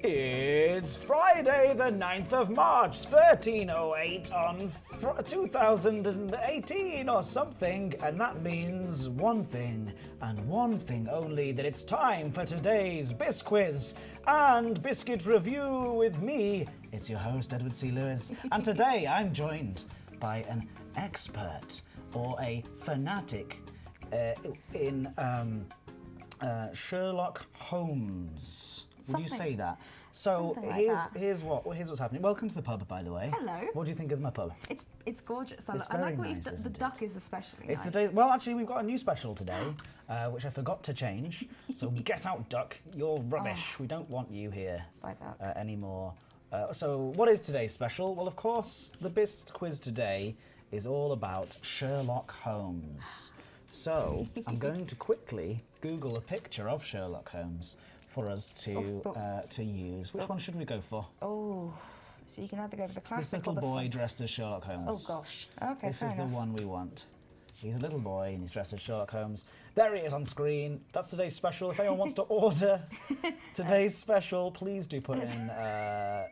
It's Friday, the 9th of March, 1308 on 2018 or something, and that means one thing, and one thing only, that it's time for today's Bisquiz and Biscuit Review with me. It's your host, Edward C. Lewis, and today I'm joined by an expert or a fanatic in Sherlock Holmes. Would you say that? So here's what's happening. Welcome to the pub, by the way. Hello. What do you think of my pub? It's gorgeous. It's I like very nice, the duck is especially it's nice. the day. Well, actually, we've got a new special today, which I forgot to change. So get out, duck. You're rubbish. We don't want you here anymore. So what is today's special? Well, of course, the Bisquiz today is all about Sherlock Holmes. So I'm going to quickly Google a picture of Sherlock Holmes for us to use. Which one should we go for? Oh, so you can either go for the classic. This little boy dressed as Sherlock Holmes. Oh gosh. Okay. This is the one we want. He's a little boy and he's dressed as Sherlock Holmes. There he is on screen. That's today's special. If anyone wants to order today's special, please do put in.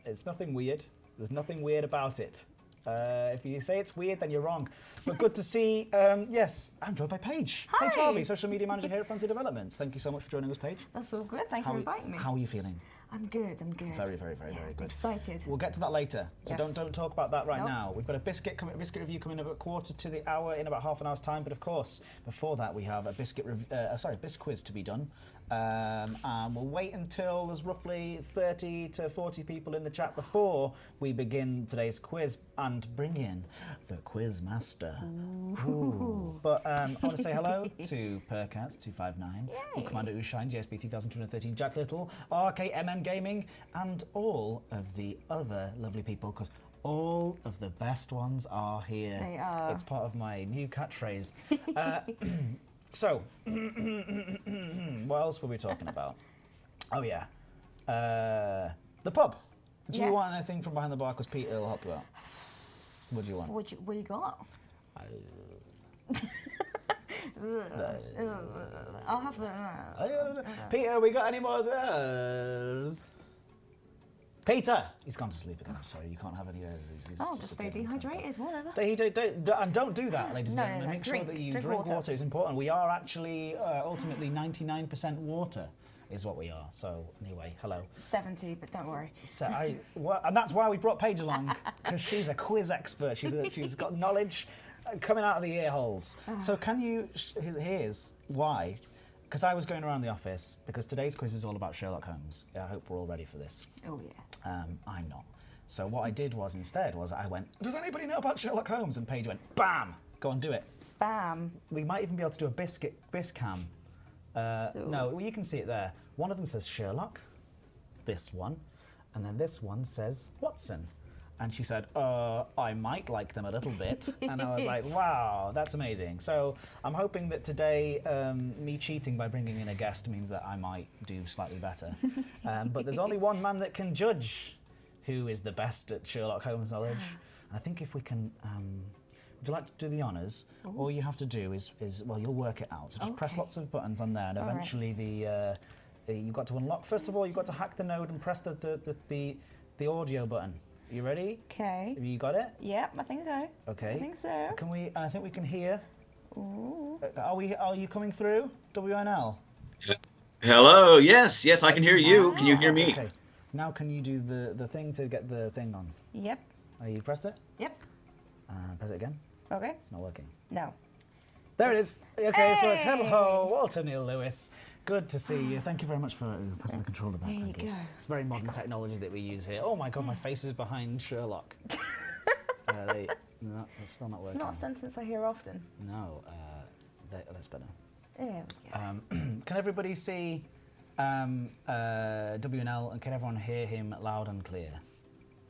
It's nothing weird. There's nothing weird about it. If you say it's weird, then you're wrong. But good to see. Yes, I'm joined by Paige. Hi. Paige Harvey, social media manager here at Frontier Developments. Thank you so much for joining us, Paige. That's all good. Thank you for inviting me. How are you feeling? I'm good. Very good. Excited. We'll get to that later, so Yes. don't talk about that right Nope. now. We've got a biscuit review coming up at quarter to the hour in about half an hour's time. But of course, before that, we have a Bisquiz to be done. And we'll wait until there's roughly 30 to 40 people in the chat before we begin today's quiz and bring in the quiz master. Ooh. But I want to say hello to Percats259, Commander Ushine, JSB 3213, Jack Little, RKMN Gaming, and all of the other lovely people, because all of the best ones are here. They are. It's part of my new catchphrase. So, what else were we talking about? Oh yeah, the pub. Do you want anything from behind the bar? Because Peter will help you out. What do you want? What you got? I'll have the. Peter, we got any more of those? Peter! He's gone to sleep again, I'm sorry, you can't have any of those. Just stay dehydrated, whatever. Stay dehydrated, and don't do that, ladies and gentlemen. Make sure that you drink water. It's important. We are actually ultimately 99% water is what we are. So anyway, hello. 70, but don't worry. So and that's why we brought Paige along, because she's a quiz expert. She's got knowledge coming out of the ear holes. So can you, here's why. Because I was going around the office, because today's quiz is all about Sherlock Holmes. I hope we're all ready for this. Oh yeah. I'm not. So what I did was instead I went, does anybody know about Sherlock Holmes? And Paige went, bam! Go on, do it. Bam. We might even be able to do a biscam. No, you can see it there. One of them says Sherlock, this one, and then this one says Watson. And she said, I might like them a little bit. And I was like, wow, that's amazing. So I'm hoping that today, me cheating by bringing in a guest means that I might do slightly better. But there's only one man that can judge who is the best at Sherlock Holmes knowledge. And I think if we can, would you like to do the honours? All you have to do is well, you'll work it out. So just press lots of buttons on there, and eventually you've got to unlock. First of all, you've got to hack the node and press the audio button. You ready? Okay. Have you got it? Yep, I think so. Okay. I think so. Can we? I think we can hear. Ooh. Are you coming through? WNL. Hello. Yes, I can hear you. Can you hear me? Okay. Now can you do the thing to get the thing on? Yep. You pressed it? Yep. Press it again. Okay. It's not working. No. There it is. Okay, it's worked. Hello, Walter Neil Lewis. Good to see you. Thank you very much for passing the controller back. There you Thank you. go. It's very modern technology that we use here. Oh my God, my face is behind Sherlock. No, it's still not working. It's not a sentence I hear often. No, that's better. There we go. Can everybody see WNL, and can everyone hear him loud and clear?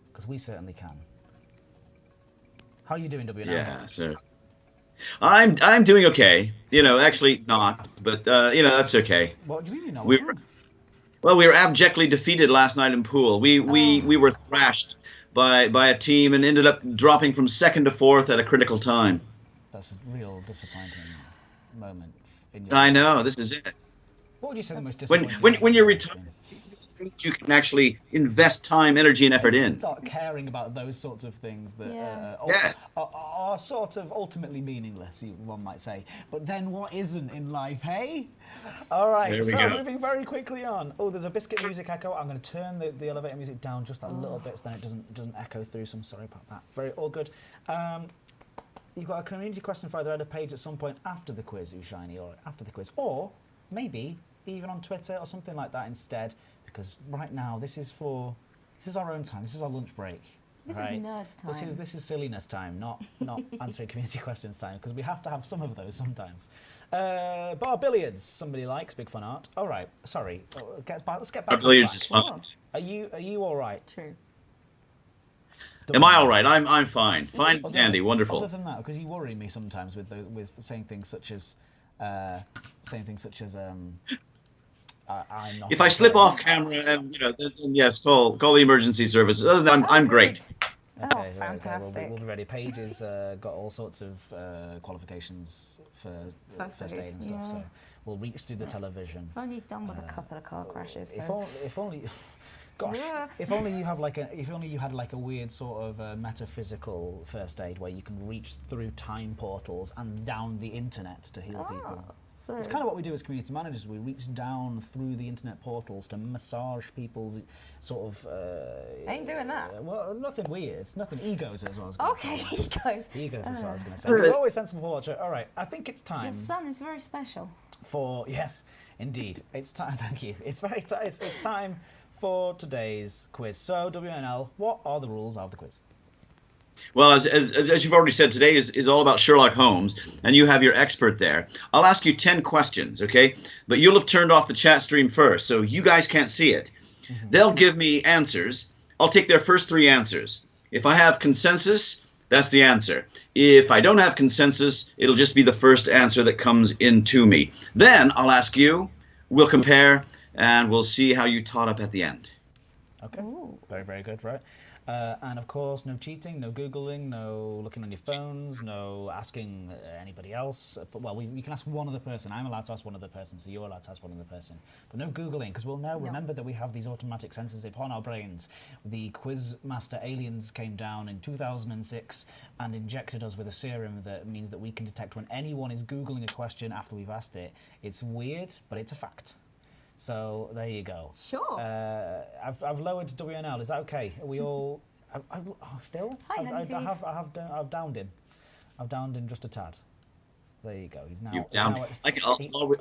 Because we certainly can. How are you doing, WNL? Yeah, sir. I'm doing okay. Actually not, but that's okay. What do you mean you're not? We were abjectly defeated last night in pool. We were thrashed by a team and ended up dropping from second to fourth at a critical time. That's a real disappointing moment in your I know, this is it. What would you say the most disappointing? When you're retired, things you can actually invest time, energy, and effort in. Start caring about those sorts of things that Yes. are sort of ultimately meaningless, one might say. But then what isn't in life, hey? All right, There we so go. moving very quickly on. Oh, there's a Biscuit music echo. I'm going to turn the elevator music down just a little bit so then it doesn't echo through, so I'm sorry about that. All good. You've got a community question for either at a page at some point after the quiz, Ushiny, or after the quiz, or maybe even on Twitter or something like that instead, because right now this is our own time. This is our lunch break. This right? is nerd time. This is silliness time, not answering community questions time, because we have to have some of those sometimes. Bar billiards, somebody likes. Big fun art. All right, sorry. Let's get back. Bar on billiards track. is fun. Are you all right? True. Am I all right? I'm fine. Fine, Andy. Wonderful. Other than that, because you worry me sometimes with saying things such as I'm not. If I slip off camera, then yes, call the emergency services. Other than I'm great. Okay, fantastic. We'll be ready. Paige has got all sorts of qualifications for first aid and stuff, so we'll reach through the television. I've only done with a couple of car crashes. If only, gosh, if only you had like a weird sort of metaphysical first aid where you can reach through time portals and down the internet to heal people. So It's kind of what we do as community managers. We reach down through the internet portals to massage people's sort of. ain't doing that. Well, nothing weird. Nothing egos is what I was going to say. Egos. Egos is what I was going to say. You're always sensible, Watcher. All right, I think it's time Your son is very special. for yes, indeed. It's time. Thank you. It's very. It's time for today's quiz. So WNL, what are the rules of the quiz? Well, as you've already said, today is all about Sherlock Holmes, and you have your expert there. I'll ask you 10 questions, okay? But you'll have turned off the chat stream first, so you guys can't see it. They'll give me answers. I'll take their first 3 answers. If I have consensus, that's the answer. If I don't have consensus, it'll just be the first answer that comes into me. Then I'll ask you, we'll compare, and we'll see how you taught up at the end. Okay. Ooh. Very, very good, right? And of course, no cheating, no Googling, no looking on your phones, no asking anybody else. Well, you can ask one other person. I'm allowed to ask one other person, so you're allowed to ask one other person. But no Googling, because we'll know. Remember that we have these automatic sensors upon our brains. The Quizmaster aliens came down in 2006 and injected us with a serum that means that we can detect when anyone is Googling a question after we've asked it. It's weird, but it's a fact. So there you go. Sure. I've lowered to WNL. Is that okay? Are we all? Still? Hi, I've downed him. I've downed him just a tad. There you go. He's now. You've downed.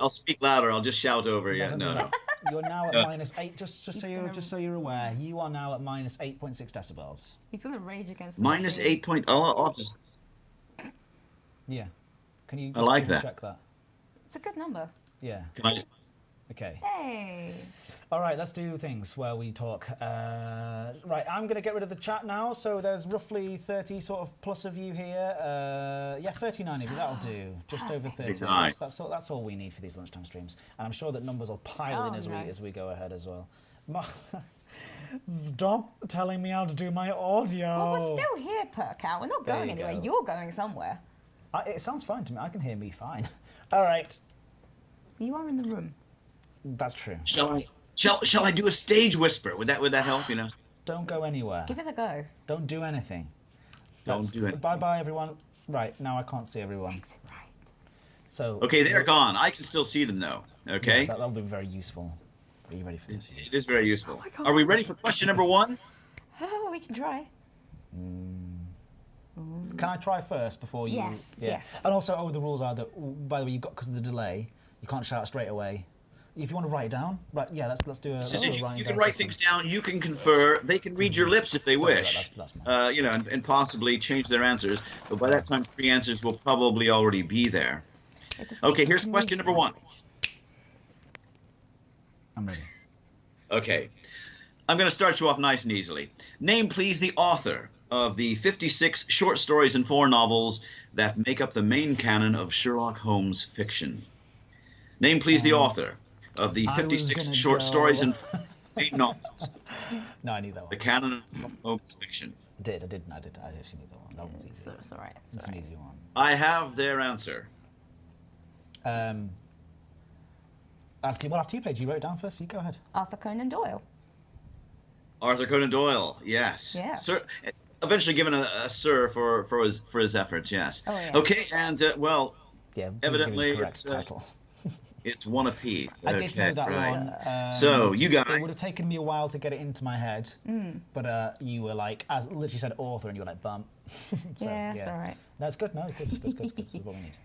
I'll speak louder. I'll just shout over you. No. You're now at -8. Just so you're aware, you are now at -8.6 decibels. He's gonna rage against the -8 point. I'll just. Yeah. Can you? I like double that. check that. It's a good number. Yeah. Can I? Okay. Hey. All right, let's do things where we talk. Right, I'm going to get rid of the chat now. So there's roughly 30 sort of plus of you here. Yeah, 39 of you. That'll do. Just over 30. Nice. That's all we need for these lunchtime streams. And I'm sure that numbers will pile in as we go ahead as well. Stop telling me how to do my audio. Well, we're still here, Perkout. We're not There going you anywhere. go. You're going somewhere. It sounds fine to me. I can hear me fine. All right. You are in the room. That's true. Shall I do a stage whisper? Would that help? You know. Don't go anywhere. Give it a go. Don't do anything. Don't do it. Bye everyone. Right, now I can't see everyone. Exit right. So. Okay, they're gone. I can still see them though. Okay. Yeah, that'll be very useful. Are you ready for this? It is very useful. Oh my God. Are we ready for question number 1? Oh, we can try. Can I try first before you? Yes, Yeah. yes. And also, the rules are that, by the way, because of the delay, you can't shout straight away. If you want to write it down, right? Yeah, let's do a. You can write things down. You can confer. They can read your lips if they wish. That's and possibly change their answers. But by that time, 3 answers will probably already be there. Okay, here's question number 1. I'm ready. Okay, I'm going to start you off nice and easily. Name, please, the author of the 56 short stories and 4 novels that make up the main canon of Sherlock Holmes fiction. Name, please, the author of the 56 short stories and 4 novels. No, I knew that one. The canon of Holmes fiction. I did. I actually knew that one. That one's easy. It's all right. It's an easy one. I have their answer. After you played, you wrote it down first. So you go ahead. Arthur Conan Doyle. Arthur Conan Doyle. Yes. Yes. Sir, eventually given a sir for his efforts. Yes. Oh, yes. Okay, and well, Yeah, please give evidently his correct it's, title. it's one apiece. I did know that right. one. So you guys. It would have taken me a while to get it into my head, but you were like, as literally said author, and you were like, bump. So, Yeah, it's all right. No, it's good. No, it's good. It's good. It's good. It's what we need.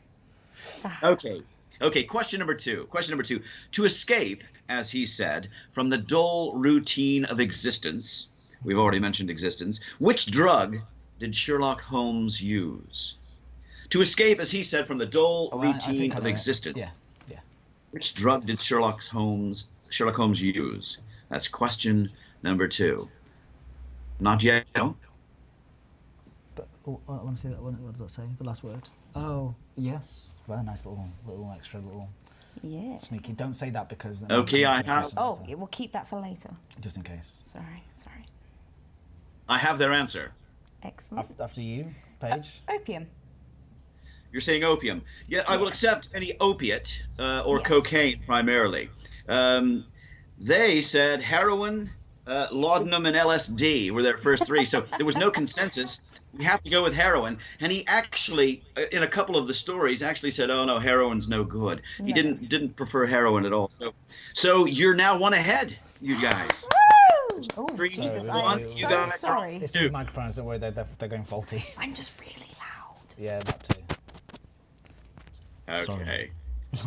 Okay. Okay, question number two. Question number two. To escape, as he said, from the dull routine of existence, we've already mentioned existence, which drug did Sherlock Holmes use? To escape, as he said, from the dull routine of existence, Yeah. which drug did Sherlock Holmes use? That's question number two. Not yet. No? But I want to see that. What does that say? The last word. Oh, yes. Well, nice little extra little Yeah. sneaky. Don't say that because. Then Okay, I have. Oh, yeah, we'll keep that for later. Just in case. Sorry. I have their answer. Excellent. After you, Paige. Opium. You're saying opium. Yeah, I will accept any opiate or Yes. cocaine primarily. They said heroin, laudanum, and LSD were their first three. So there was no consensus. We have to go with heroin. And he actually, in a couple of the stories, actually said, "Oh no, heroin's no good." He didn't prefer heroin at all. So you're now one ahead, you guys. Woo! Oh, Three, Jesus, one, I'm you so guys are sorry. It's these microphones. Don't worry, they're going faulty. I'm just really loud. Yeah, that too. Okay.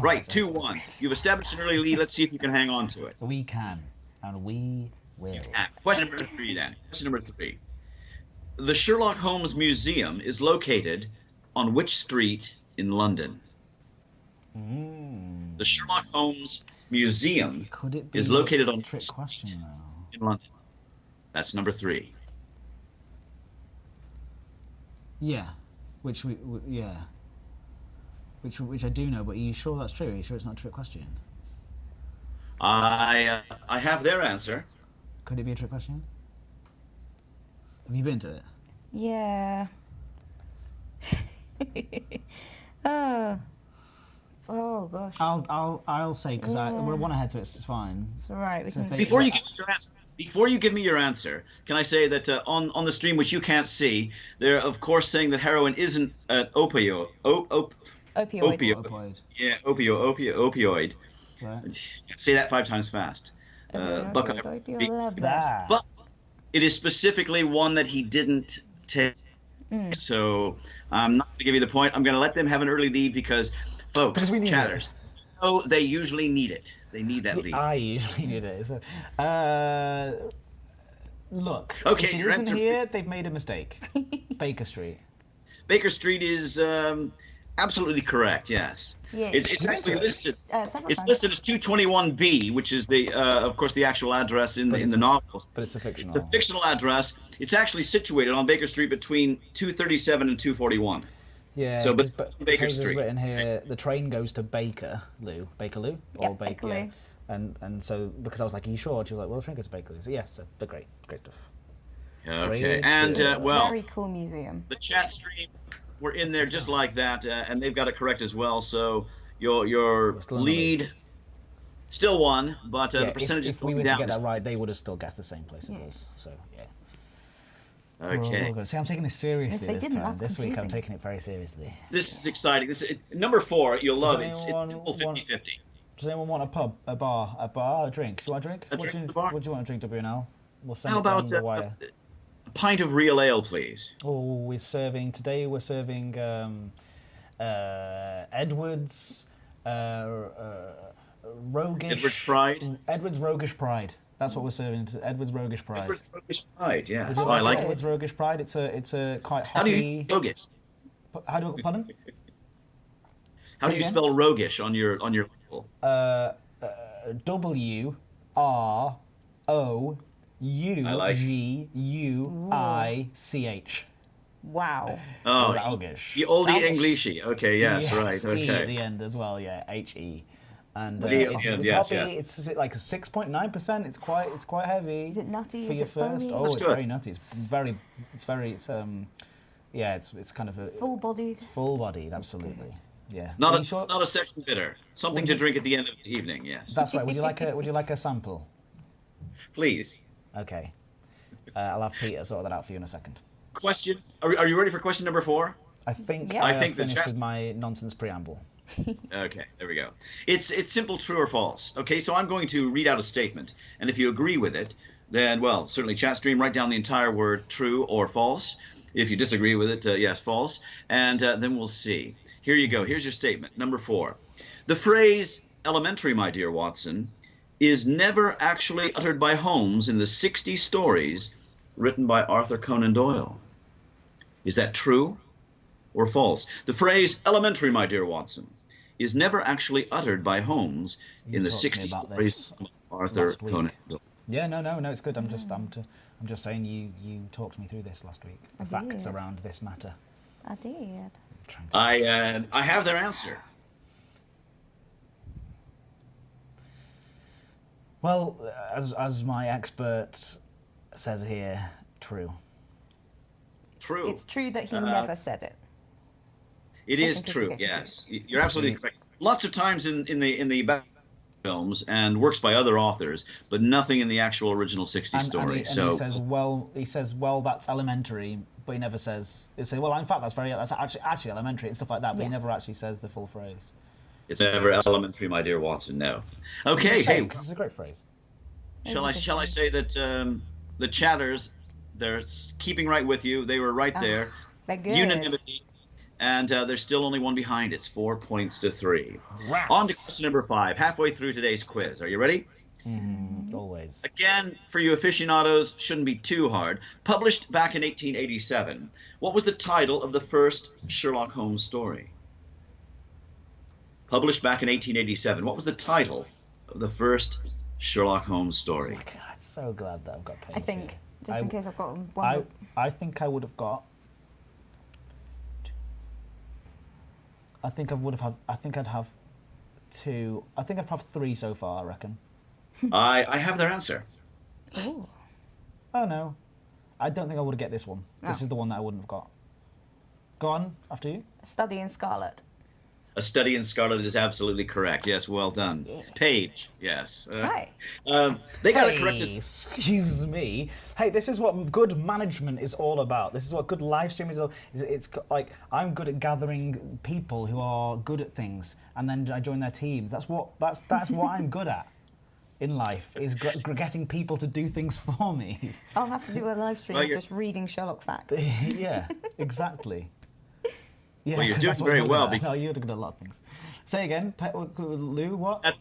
Right, 2-1. You've established an early lead. Let's see if you can hang on to it. We can, and we will. Question number three, then. Question number three. The Sherlock Holmes Museum is located on which street in London? The Sherlock Holmes Museum Could it be is located on a trick which question street though? in London. That's number three. Yeah, which I do know. But are you sure that's true? Are you sure it's not a trick question? I have their answer. Could it be a trick question? Have you been to it? Yeah. Oh gosh. I'll say because we're one ahead, so it's fine. It's all right. We So if can. they- Before you give me your answer, can I say that on the stream, which you can't see, they're of course saying that heroin isn't an opioid. Opioid. Opioid. Yeah, opioid. Right. Say that 5 times fast. Buckeye. Opioid. I love that. But it is specifically one that he didn't take. So I'm not going to give you the point. I'm going to let them have an early lead because, folks, Because we need chatters, oh, they usually need it. They need that lead. I usually need it. So, look, Okay, if it your isn't answer- here, they've made a mistake. Baker Street. Baker Street is absolutely correct. Yes. Yeah. It's actually listed. Several It's times. listed as 221B, which is the, of course, the actual address in it's the a- novel. But it's a fictional. The fictional address. It's actually situated on Baker Street between 237 and 241. Yeah, So, but but Baker Paige has Street. written here, the train goes to Bakerloo, or Yep, Bakerloo. and so because I was like, are you sure? She was like, well, the train goes to Bakerloo. So yes, they're great stuff. Okay. Great And stuff. well, Very cool museum. the chat stream, we're in there just like that, and they've got it correct as well. So your still in the lead still won, but the Yeah, percentage is if we going were to down. get that right, they would have still guessed the same place as us. So yeah. Okay. We're all good. See, I'm taking it seriously they this didn't, time. that's This week, I'm confusing. taking it very seriously. This is exciting. Number 4, you'll love it. It's anyone simple want- 50-50. Does anyone want a pub, a bar, a drink? Do you want a drink? A drink at the bar? What do you want to drink, WNL? We'll send How it down about the wire. a pint of real ale, please? Oh, we're serving Edwards, Roguish. Edward's Pride. Edwards Roguish Pride. That's what we're serving. Edwards Roguish Pride. Edward's Roguish Pride, yeah. Would Oh, you I like like it. Edwards Roguish Pride. It's a quite How do hoppy. you roguish? How do pardon? How do you again? spell roguish on your label? WROUGUICH. Wow. Oh, Roguish. the oldie Roguish. Englishy. Okay, yes, right, E at the okay. end as well. Yeah, HE. And E at it's, the end, it's yes, hoppy. yeah. It's like 6.9%. It's quite heavy. Is it nutty? for Is your it first? foamy? Oh, That's it's good. very nutty. It's kind of a Full-bodied. full-bodied. Absolutely. Yeah. Are Not you a sure? not a session bitter. Something to drink at the end of the evening. Yes. That's right. Would you like a sample? Please. Okay. I'll have Peter sort that out for you in a second. Question. Are you ready for question number 4? I think Yeah. I I have think the finished chat- with my nonsense preamble. Okay, there we go. It's simple, true or false. Okay, so I'm going to read out a statement, and if you agree with it, then, well, certainly chat stream, write down the entire word true or false. If you disagree with it, yes, false. And then we'll see. Here you go. Here's your statement. Number 4. The phrase elementary, my dear Watson, is never actually uttered by Holmes in the 60 stories written by Arthur Conan Doyle. Is that true or false? The phrase elementary, my dear Watson, is never actually uttered by Holmes in the talked to me 60 about stories this by Arthur last week. Conan Doyle. Yeah, no, it's good. I'm just saying you talked me through this last week. The facts did. around this matter. I did. I'm trying to- I have their answer. Well, as my expert says here, true. True. It's true that he never said it. It is think it's true. okay. Yes, you're absolutely correct. Lots of times in the back films and works by other authors, but nothing in the actual original 60 story. He So says, well, that's elementary, but he never says. He'll say, well, in fact, that's actually elementary and stuff like that, but he Yes. never actually says the full phrase. it's never elementary, my dear Watson. No. Okay. Hey, because it's a great phrase. shall I say that the chatters, they're keeping right with you. They were right there. They're good. Unanimity. And there's still only one behind. It's 4 points to 3. Rats. On to question number 5. Halfway through today's quiz. Are you ready? Always. Again, for you aficionados, shouldn't be too hard. Published back in 1887, what was the title of the first Sherlock Holmes story? Published back in 1887, what was the title of the first Sherlock Holmes story? God, so glad that I've got pages I think, here. just in case I've got one. I think I would have got. I think I'd have 2. I think I'd have 3 so far, I reckon. I have their answer. Ooh. Oh no, I don't think I would get this one. This Oh. is the one that I wouldn't have got. Go on, after you. A Study in Scarlet. A Study in Scarlet is absolutely correct. Yes, well done. Yeah. Page, yes. Right. They got it corrected. Excuse me. Hey, this is what good management is all about. This is what good live stream is all. It's like I'm good at gathering people who are good at things, and then I join their teams. That's what I'm good at in life, is getting people to do things for me. I'll have to do a live stream Well, of you're- just reading Sherlock facts. Yeah, exactly. Yeah, Well, you're 'cause doing that's what very you're good well at. No, you're good at a lot of things. Say again, Lou. What?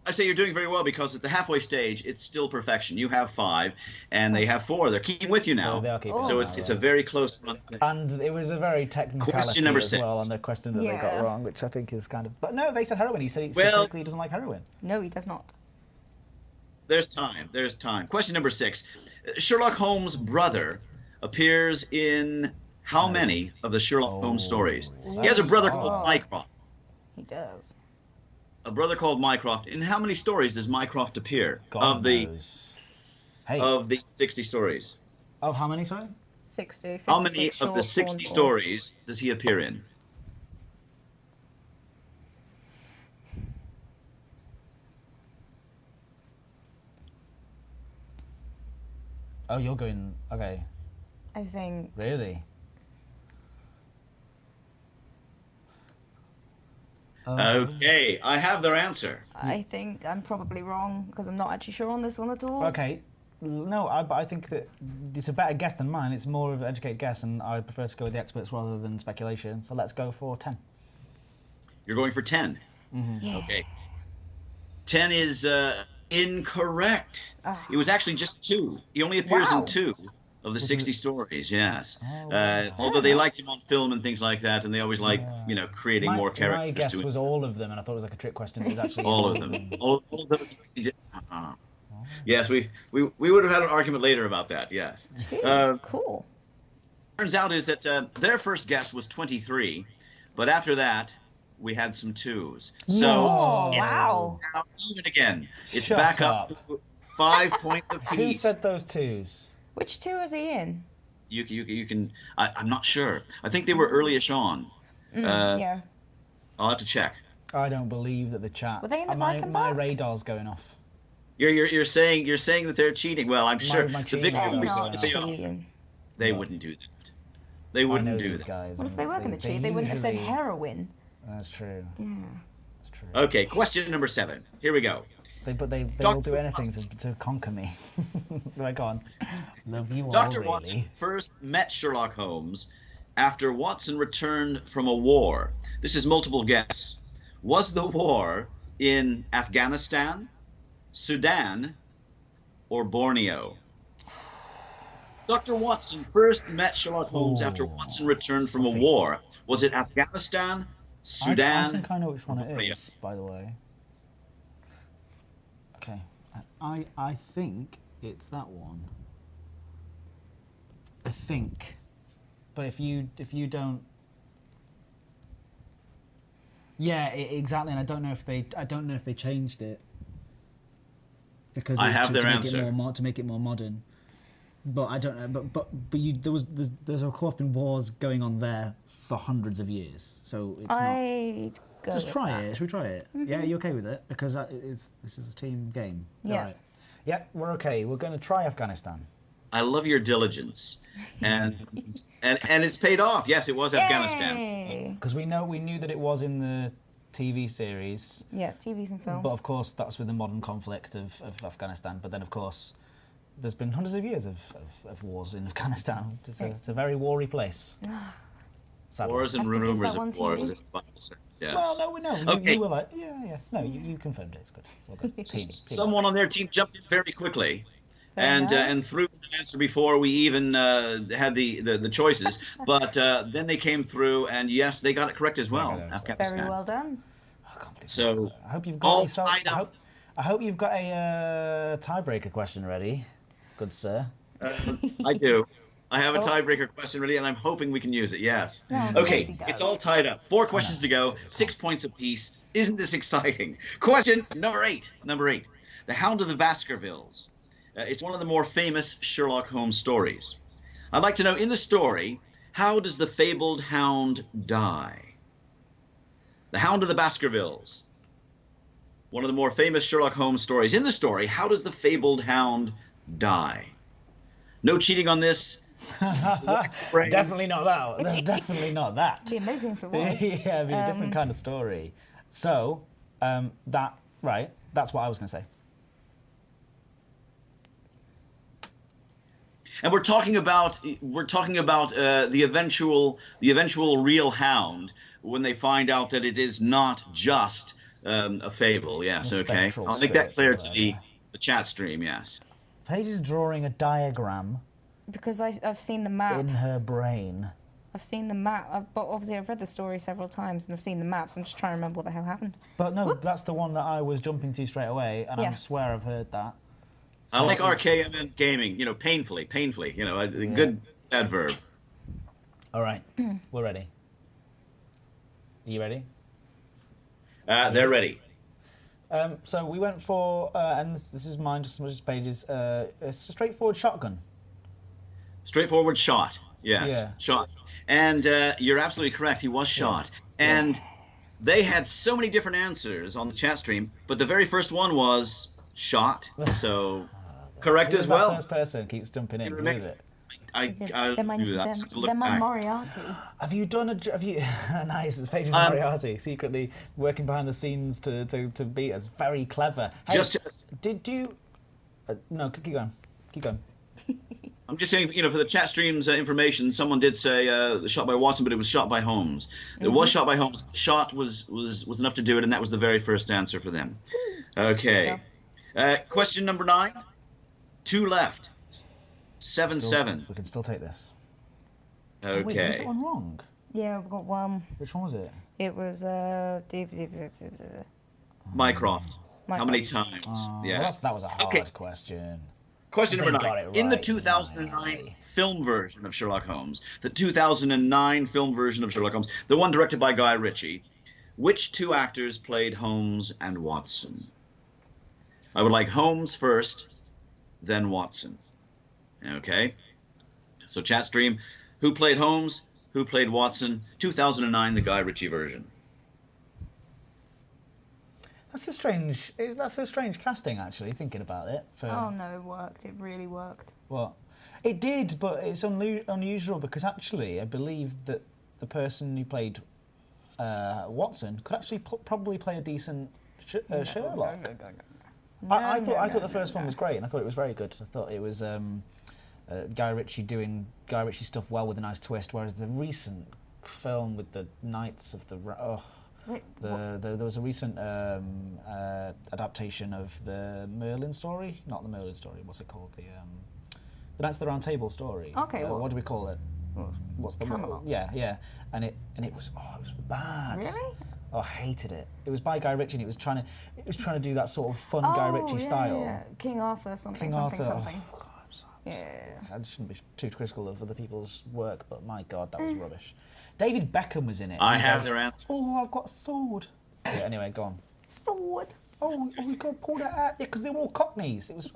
I say you're doing very well because at the halfway stage, it's still perfection. You have 5, and they have 4. They're keeping with you now. So they are keeping So it it's now, it's a right. very close run. And it was a very technicality Question number as well 6. on the question that they got Yeah. wrong, which I think is kind of. But no, they said heroin. He said he Well- specifically doesn't like heroin. No, he does not. There's time. There's time. Question number 6. Sherlock Holmes' brother appears in how many of the Sherlock Holmes stories? He has a brother called Mycroft. He does. A brother called Mycroft. In how many stories does Mycroft appear God of the knows. Hey, of the 60 stories? of how many? Sorry. 60, 56 How many of short the 60 forms. stories does he appear in? Oh, you're going. Okay, I think really? Okay, I have their answer. I think I'm probably wrong because I'm not actually sure on this one at all. Okay. No, but I think that it's a better guess than mine. It's more of an educated guess, and I prefer to go with the experts rather than speculation. So let's go for 10. You're going for 10. Yeah. Okay. 10 is incorrect. It was actually just 2. He only appears in Wow. 2 of the 60 stories, yes. wow. Although they liked him on film and things like that, and they always like, creating more My characters. guess to was all of them, and I thought it was like a trick question. It was actually all of them. All of those. Yes, we would have had an argument later about that, yes. Cool. Turns out is that their first guess was 23, but after that, we had some 2s. So Oh, it's wow. now even again. It's Shut back up. up to 5 points apiece. Who said those 2s? Which 2 is he in? You can. I'm not sure. I think they were early-ish on. Yeah. I'll have to check. I don't believe that the chat. Were they in the my Viking my Park? radar's going off. You're saying that they're cheating. Well, I'm sure my the cheating victory They're will be guys not if they are. cheating. They wouldn't do that. They I know wouldn't do these that. guys. What if and they were going to cheat? They wouldn't have said usually- heroin. That's true. Yeah. That's true. Okay, question number 7. Here we go. They will Dr. do anything to conquer me. Right, go on. Love you all, Dr. really. Watson first met Sherlock Holmes after Watson returned from a war. This is multiple guess. Was the war in Afghanistan, Sudan, or Borneo? Dr. Watson first met Sherlock Holmes after Watson returned from a war. Was it Afghanistan, Sudan? I think I know which one it Borneo? is, by the way. Okay. I think it's that one. I think. But if you don't. Yeah, exactly, and I don't know if they changed it because I it was have to their make answer. it more to make it more modern. But I don't know. But there's of course been wars going on there for hundreds of years, so it's not. I'd go Just with try that. it. Should we try it? Yeah, you okay with it? Because this is a team game. Yeah. All right. Yeah, we're okay. We're going to try Afghanistan. I love your diligence, and it's paid off. Yes, it was Afghanistan. Yay! Because we knew that it was in the TV series, Yeah, TVs and films. but of course that's with the modern conflict of Afghanistan. But then of course, there's been hundreds of years of wars in Afghanistan. It's a very warry place. Sadly. Wars and Have to give rumors that one of to wars. you. as the Bible says. Yes. Well, no. Okay. You were like, yeah. No, you confirmed it. It's good. It's all good. Team. Someone on their team jumped in very quickly. Very And nice. and threw an answer before we even had the choices, but then they came through, and yes, they got it correct as well. got it as well. Afghanistan. Very well done. I can't believe So, that. I hope you've got all yourself. tied up. I hope you've got a tiebreaker question ready, good sir. I do. I have a Oh. tiebreaker question ready, and I'm hoping we can use it. Yes. No, of course Okay, he does. it's all tied up. 4 questions to go. 6 points apiece. Isn't this exciting? Question number 8. The Hound of the Baskervilles. It's one of the more famous Sherlock Holmes stories. I'd like to know, in the story, how does the fabled hound die? The Hound of the Baskervilles. One of the more famous Sherlock Holmes stories. In the story, how does the fabled hound die? No cheating on this. Definitely not that. Definitely not that. It'd be amazing if it was. Yeah, it'd be a different kind of story. So, that's what I was going to say. And we're talking about the eventual real hound when they find out that it is not just a fable. Yes, A okay. spectral I'll make that clear spirit, to the chat stream. Yes. Paige is drawing a diagram Because I've seen the map. in her brain. I've seen the map. But obviously I've read the story several times and I've seen the maps. I'm just trying to remember what the hell happened. But no, Whoops. that's the one that I was jumping to straight away, and Yeah. I swear I've heard that. I like it's- RKMN gaming. Painfully. A good adverb. All right, we're ready. Are you ready? They're ready. So we went for, and this is mine, just as Paige's, it's a straightforward shotgun. Straightforward shot. Yes, Yeah. shot. And you're absolutely correct. He was shot. And they had so many different answers on the chat stream, but the very first one was shot. So correct Who as was that well. first person keeps jumping in? Who is it? I'll They're my, do that. I have to look they're my back. Moriarty. Have you done have you? Nice, it's Paige's Moriarty, secretly working behind the scenes to beat us. Very clever. Hey, Just- did you? No, keep going. Keep going. I'm just saying, for the chat stream's information, someone did say shot by Watson, but it was shot by Holmes. It was shot by Holmes. Shot was enough to do it, and that was the very first answer for them. Okay. Question number 9. 2 left. 7-7. We can still take this. Oh, wait, did we Okay. get one wrong? Yeah, I've got one. Which one was it? It was Mycroft. How many Mycroft. times? Well, that was a hard Okay. question. Question They number got 9. it In the right, 2009 Miley. film version of Sherlock Holmes, the 2009 film version of Sherlock Holmes, the one directed by Guy Ritchie, which 2 actors played Holmes and Watson? I would like Holmes first, then Watson. Okay? So chat stream, who played Holmes? Who played Watson? 2009, the Guy Ritchie version. That's a strange casting, actually, thinking about it. Oh no, it worked. It really worked. What? It did, but it's unusual because actually I believe that the person who played Watson could actually probably play a decent Sherlock. I thought the first one was great, and I thought it was very good. I thought it was Guy Ritchie doing Guy Ritchie stuff well with a nice twist, whereas the recent film with the Knights of the there was a recent adaptation of the Merlin story, not the Merlin story. What's it called? The Knights of the Round Table story. Okay, what do we call it? What's the Camelot. Yeah, and it was bad. Really? Oh, I hated it. It was by Guy Ritchie, and it was trying to do that sort of fun Guy Ritchie style. Yeah. King Arthur something. Oh, something. God, I'm sorry. I shouldn't be too critical of other people's work, but my God, that was rubbish. David Beckham was in it. I have their answer. Oh, I've got a sword. Yeah, anyway, go on. Sword. Oh, we got to pull that out. Yeah, because they were all Cockneys. It was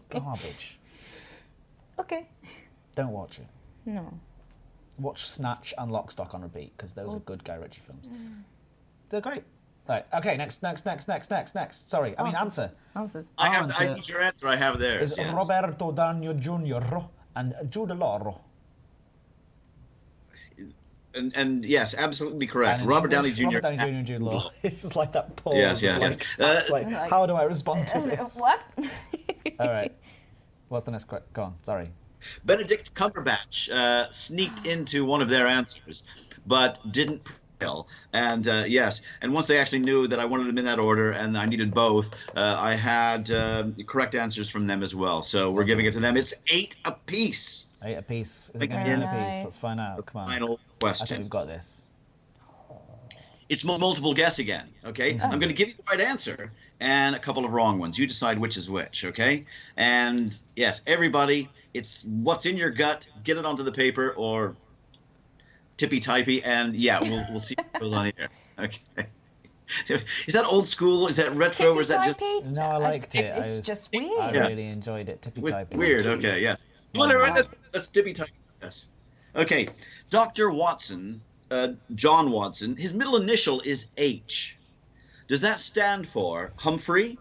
garbage. Okay. Don't watch it. No. Watch Snatch and Lock, Stock on repeat, because those are good Guy Ritchie films. They're great. Right, okay, next. Sorry, I mean answer. Answers. I need your answer. I have theirs. Is Yes. Roberto Downey Jr. and Jude Law. And yes, absolutely correct. Robert Downey Jr. Robert Downey Jr. and Jude Law. It's just like that pause. Yes. It's like, how do I respond to this? What? All right. What's the next question? Go on. Sorry. Benedict Cumberbatch sneaked into one of their answers, but didn't prevail. And yes, and once they actually knew that I wanted them in that order and I needed both, I had correct answers from them as well. So we're giving it to them. It's 8 apiece. 8 apiece. Is it going to be 8 apiece? Let's find out. Come on. Final I question. think we've got this. It's multiple guess again, okay? I'm going to give you the right answer and a couple of wrong ones. You decide which is which, okay? And yes, everybody, it's what's in your gut. Get it onto the paper or tippy-typey, and yeah, we'll see what goes on here. Okay. Is that old school? Is that retro? Or is that just... No, I liked it. It's just weird. I really enjoyed it. Tippy-typey. Weird, okay, yes. Whatever, that's tippy-typey, yes. Okay, Dr. Watson, John Watson, his middle initial is H. Does that stand for Humphrey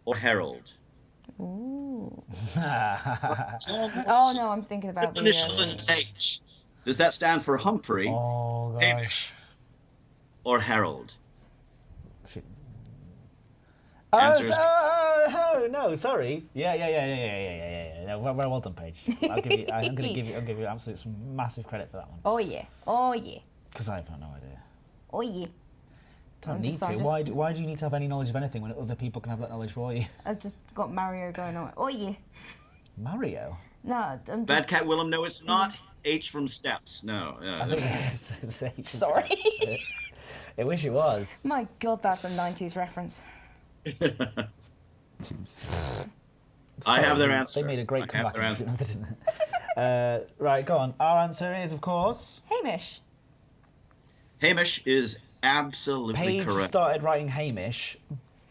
or Harold? Ooh. Oh no, I'm thinking about the initial is H. Does that stand for Humphrey, Hamish, or Harold? Oh no, sorry. Yeah. No, well done, Paige. I'm going to give you absolute some massive credit for that one. Oh yeah. Because I've got no idea. Oh yeah. Don't need to. Why do you need to have any knowledge of anything when other people can have that knowledge for you? I've just got Mario going on. Oh yeah. Mario? No. Bad Cat Willem, no, it's not. H from Steps, no. I think it's H from Sorry. Steps. I wish it was. My God, that's a 90s reference. I have their answer. They made a great comeback. Didn't it? Right, go on. Our answer is, of course... Hamish. Hamish is absolutely Paige correct. started writing Hamish,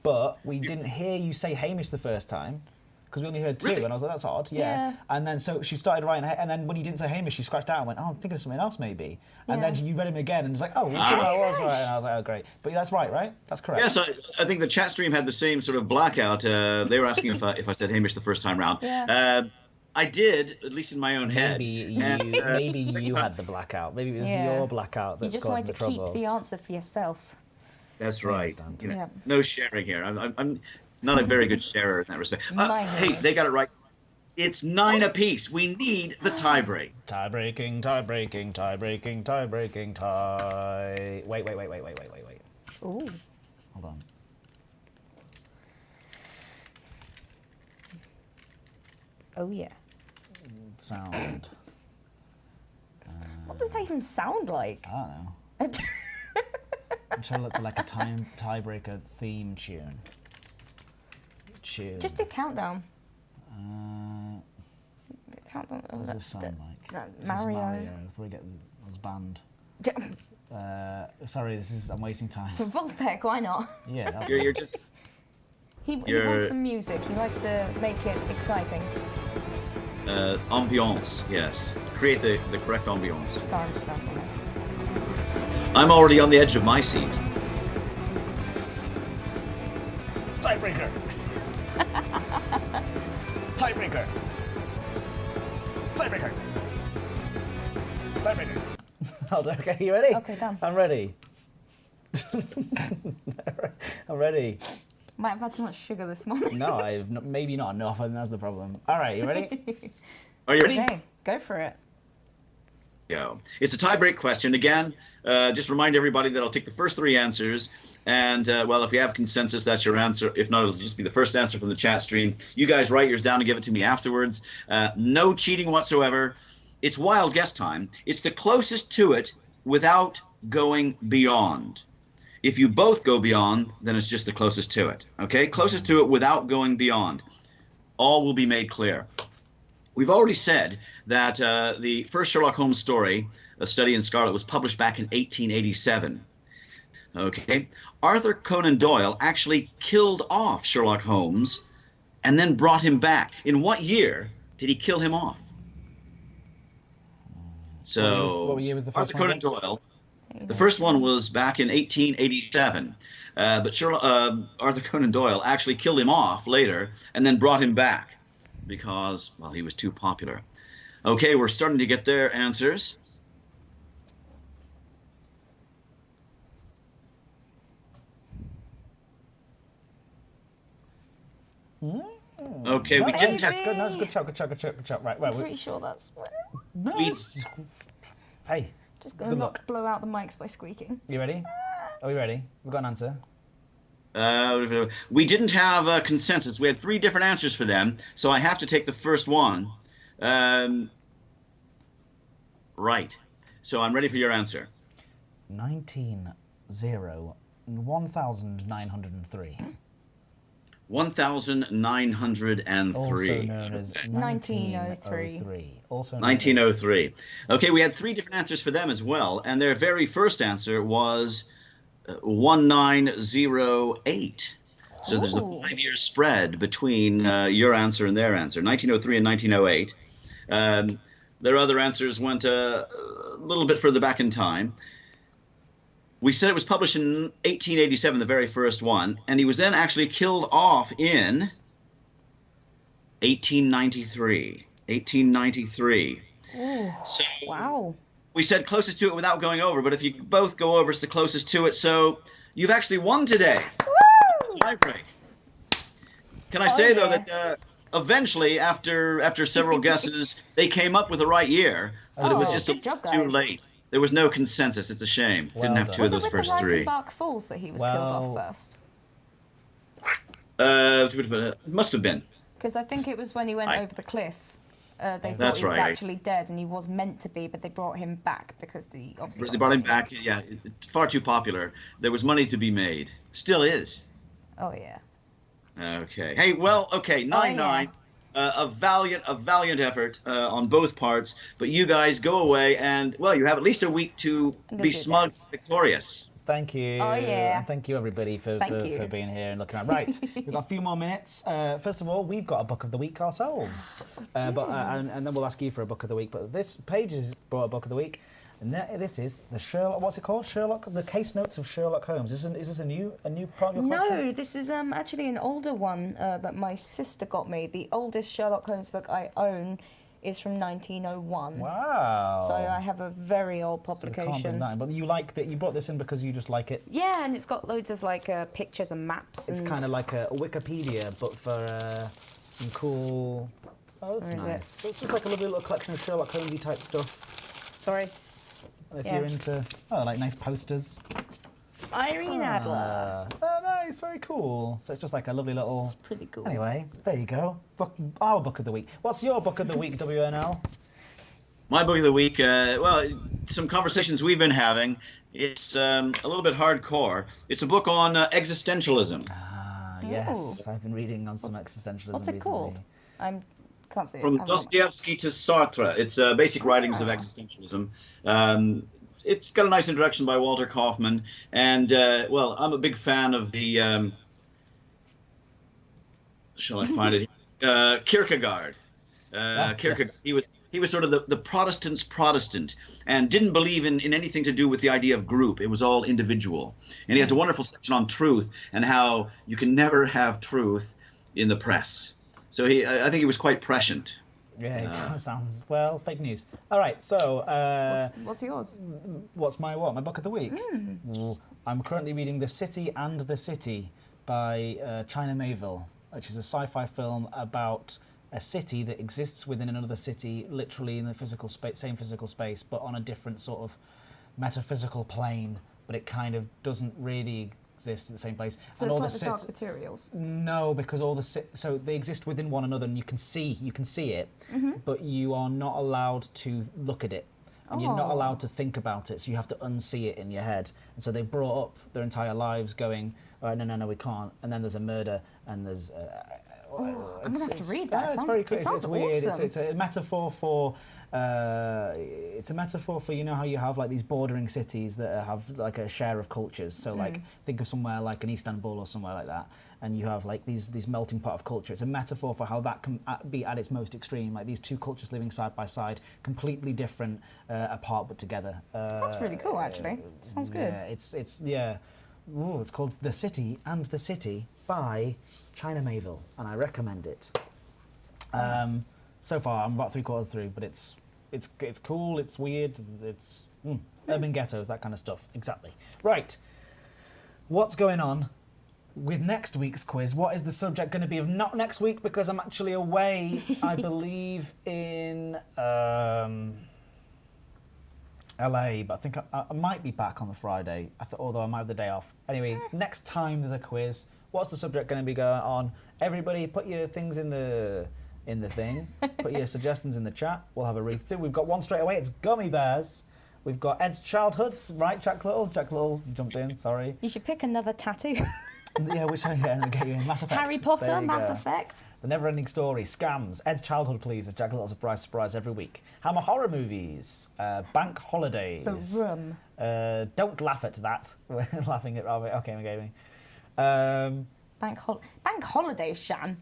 but we didn't hear you say Hamish the first time, because we only heard 2, Really? and I was like, that's odd, yeah. And then so she started writing, and then when you didn't say Hamish, she scratched out and went, oh, I'm thinking of something else maybe. And then you read him again, and it's like, oh, I was right. And I was like, oh, great. But that's right? That's correct. Yes, I think the chat stream had the same sort of blackout. They were asking if I said Hamish the first time round. Yeah. I did, at least in my own head. Maybe you had the blackout. Maybe it was your blackout that's causing the troubles. You just wanted to keep the answer for yourself. That's right. understand. Yeah. No sharing here. I'm not a very good sharer in that respect. Hey, they got it right. It's 9 apiece. We need the tie break. Tie breaking. Wait. Ooh. Hold on. Oh yeah. Sound. What does that even sound like? I don't know. I'm trying to look for like a tiebreaker theme tune. Just a countdown. Countdown. What does this sound like? Mario. Before we get was banned. Sorry, I'm wasting time. Volpec, why not? Yeah. You're just... He wants some music. He likes to make it exciting. Ambiance, yes. Create the correct ambiance. Sorry, I'm just bouncing it. I'm already on the edge of my seat. Tiebreaker. Tiebreaker. Tiebreaker. Tiebreaker. Hold on, okay, you ready? Okay, done. I'm ready. I'm ready. Might have had too much sugar this morning. No, maybe not enough, and that's the problem. All right, you ready? Are you ready? Okay, go for it. Go. It's a tie-break question. Again, just remind everybody that I'll take the first 3 answers. And, well, if you have consensus, that's your answer. If not, it'll just be the first answer from the chat stream. You guys write yours down and give it to me afterwards. No cheating whatsoever. It's wild guess time. It's the closest to it without going beyond. If you both go beyond, then it's just the closest to it. Okay? Closest to it without going beyond. All will be made clear. We've already said that the first Sherlock Holmes story, A Study in Scarlet, was published back in 1887. Okay? Arthur Conan Doyle actually killed off Sherlock Holmes and then brought him back. In what year did he kill him off? So, what year was the first Arthur Conan Doyle, the first one was back in 1887. But Arthur Conan Doyle actually killed him off later and then brought him back because, well, he was too popular. Okay, we're starting to get their answers. Okay, we didn't have... Good, no, it's good chop. Right, I'm pretty sure that's what. no, hey, Just gonna Good not luck. blow out the mics by squeaking. you ready? Are we ready? We've got an answer. We didn't have a consensus. We had 3 different answers for them, so I have to take the first one. Right. So I'm ready for your answer. 1903. 1903. Also known as 1903. Also known 1903. Okay, we had 3 different answers for them as well, and their very first answer was 1908. So there's a 5-year spread between your answer and their answer, 1903 and 1908. Their other answers went a little bit further back in time. We said it was published in 1887, the very first one, and he was then actually killed off in 1893. 1893. Ooh, So wow. we said closest to it without going over, but if you both go over, it's the closest to it. So you've actually won today. Woo! Tie break. Can I say though that eventually, after several guesses, they came up with the right year, but it was just good job, too guys. late. There was no consensus. It's a shame. Well Didn't have done. 2 of Was those it with first the 3. Reichenbach Falls that he was killed off first? It must have been. Because I think it was when he went over the cliff. They thought That's he was right. actually dead, and he was meant to be, but they brought him back because obviously They brought him back. Yeah, far too popular. There was money to be made. Still is. Oh yeah. Okay. Hey, well, okay, 9-9. A valiant effort on both parts. But you guys go away, and well, you have at least a week to be smug, victorious. Thank you. Oh, yeah. And thank you, everybody, for being here and looking at. Right, we've got a few more minutes. First of all, we've got a book of the week ourselves. And then we'll ask you for a book of the week. But this page has brought a book of the week. And this is the Sherlock, what's it called? The Case Notes of Sherlock Holmes. Is this a new part of your collection? No, this is actually an older one that my sister got me. The oldest Sherlock Holmes book I own is from 1901. Wow. So I have a very old publication. But you like that? You brought this in because you just like it? Yeah, and it's got loads of like pictures and maps. It's kind of like a Wikipedia, but for some cool... Oh, that's Where is nice. So it's just like a lovely little collection of Sherlock Holmesy type stuff. Sorry. If you're into, like nice posters. Irene Adler. Oh, nice, very cool. So it's just like a lovely little... Pretty cool. Anyway, there you go. Our book of the week. What's your book of the week, WNL? My book of the week, well, some conversations we've been having. It's a little bit hardcore. It's a book on existentialism. Ah, yes. I've been reading on some existentialism What's it recently. called? Can't see it. From Dostoevsky to Sartre. It's basic writings of existentialism. It's got a nice introduction by Walter Kaufman. And, well, I'm a big fan of the... shall I find it? Kierkegaard. Kierkegaard. Yes. He was sort of the Protestant's Protestant, and didn't believe in anything to do with the idea of group. It was all individual. And he has a wonderful section on truth and how you can never have truth in the press. So I think he was quite prescient. Yeah, it sounds, well, fake news. All right, so... What's yours? What's my what? My book of the week? I'm currently reading The City and the City by China Mayville, which is a sci-fi film about a city that exists within another city, literally in the same physical space, but on a different sort of metaphysical plane, but it kind of doesn't really exist in the same place. So and it's all like the the Dark Materials? No, because all the so they exist within one another, and you can see it, but you are not allowed to look at it, and you're not allowed to think about it. So you have to unsee it in your head. And so they brought up their entire lives going, oh, no, we can't. And then there's a murder, and there's. I'm gonna have to read that. It's very cool. It sounds It's weird. awesome. It's a metaphor for. It's a metaphor for, you know how you have like these bordering cities that have like a share of cultures. So like think of somewhere like an Istanbul or somewhere like that, and you have like these melting pot of culture. It's a metaphor for how that can be at its most extreme. Like these two cultures living side by side, completely different, apart but together. That's really cool, actually. Sounds good. Yeah, Ooh, it's called The City and the City by China Mayville, and I recommend it. So far, I'm about 3/4 through, but it's cool, it's weird, it's urban ghettos, that kind of stuff. Exactly. Right. What's going on with next week's quiz? What is the subject going to be of not next week, because I'm actually away, I believe, in LA, but I think I might be back on the Friday, although I might have the day off. Anyway, next time there's a quiz, what's the subject going to be going on? Everybody put your things in the thing, put your suggestions in the chat, we'll have a read through. We've got one straight away, it's gummy bears. We've got Ed's childhood, right, Jack Little? Jack Little jumped in, sorry. You should pick another tattoo. Yeah, which I get you in. Mass Effect. Harry Potter, There you Mass go. Effect. The Never-Ending Story, Scams, Ed's childhood, please, as Jack Little surprise every week. Hammer horror movies, Bank Holidays. The Room. Don't laugh at that. We're laughing at Robert. Okay, McGavin. Bank Holidays, Shan.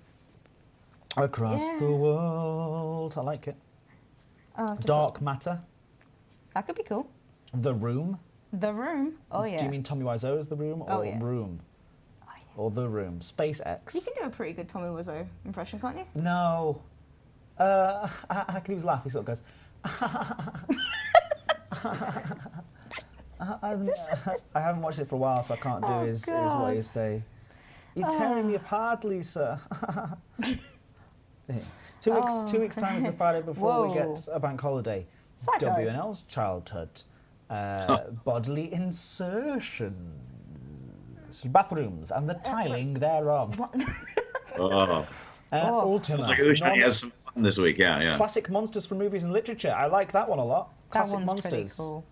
Across the world. I like it. Dark Matter. That could be cool. The Room. The Room. Oh, yeah. Do you mean Tommy Wiseau's The Room or yeah. Room? Oh, yeah. Or The Room? SpaceX. You can do a pretty good Tommy Wiseau impression, can't you? No. How can he laugh? He sort of goes. I haven't watched it for a while, so I can't do his what you say. You're tearing me apart, Lisa. 2 weeks. 2 weeks time is the Friday before we get a bank holiday. Psycho. WNL's childhood. Bodily insertions. Bathrooms and the tiling thereof. Ultima. It's like Ushani has some fun this week. Yeah. Classic monsters from movies and literature. I like that one a lot. Classic that one's monsters. pretty cool.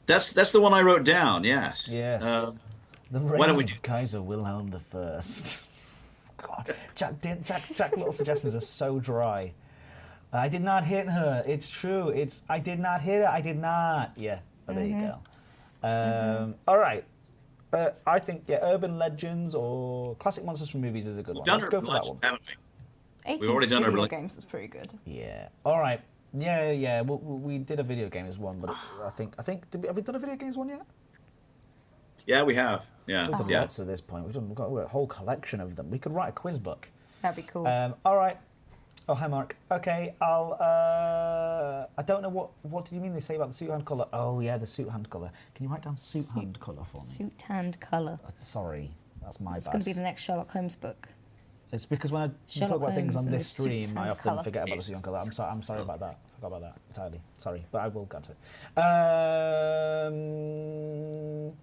That's the one I wrote down. Yes. Yes. The why don't we reign of Kaiser Wilhelm I. God, Jack Little suggestions are so dry. I did not hit her. It's true. I did not hit her. I did not. Yeah. Oh, there you go. All right. I think urban legends or classic monsters from movies is a good one. Let's go for that one. Haven't we? 18 We've already done video our games is pretty good. Yeah. All right. Yeah. We did a video games one, but I think have we done a video games one yet? Yeah, we have. Yeah. We've done lots at this point. We've got a whole collection of them. We could write a quiz book. That'd be cool. All right. Oh, hi, Mark. Okay, I don't know what did you mean they say about the suit hand colour? Oh, yeah, the suit hand colour. Can you write down suit hand colour for me? Suit hand colour. Sorry, that's my bad. It's going to be the next Sherlock Holmes book. It's because when I talk about things on this stream, I often forget about the suit hand colour. I'm sorry about that. I forgot about that entirely. Sorry, but I will get to it.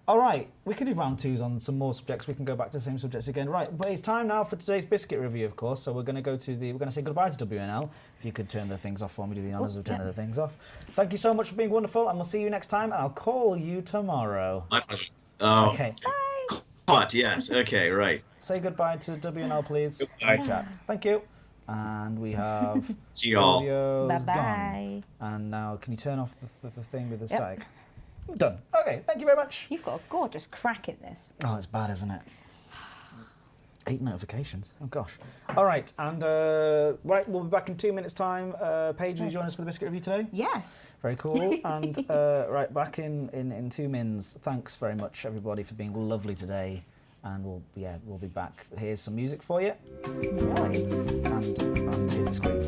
All right, we can do round twos on some more subjects. We can go back to the same subjects again. Right, but it's time now for today's biscuit review, of course. So we're going to say goodbye to WNL. If you could turn the things off for me, do the honours of turning the things off. Thank you so much for being wonderful, and we'll see you next time. And I'll call you tomorrow. My pleasure. Oh. Okay. Bye. But yes. Okay. Right. Say goodbye to WNL, please. Goodbye. In chat. Thank you. And we have See you all. audio's Bye-bye. done. And now, can you turn off the thing with the static? Done. Okay, thank you very much. You've got a gorgeous crack in this. Oh, it's bad, isn't it? 8 notifications. Oh gosh. All right, and right, we'll be back in 2 minutes' time. Paige, will you join us for the biscuit review today? Yes. Very cool. And right, back in 2 mins. Thanks very much, everybody, for being lovely today. And we'll be back. Here's some music for you. Really? And here's the screen.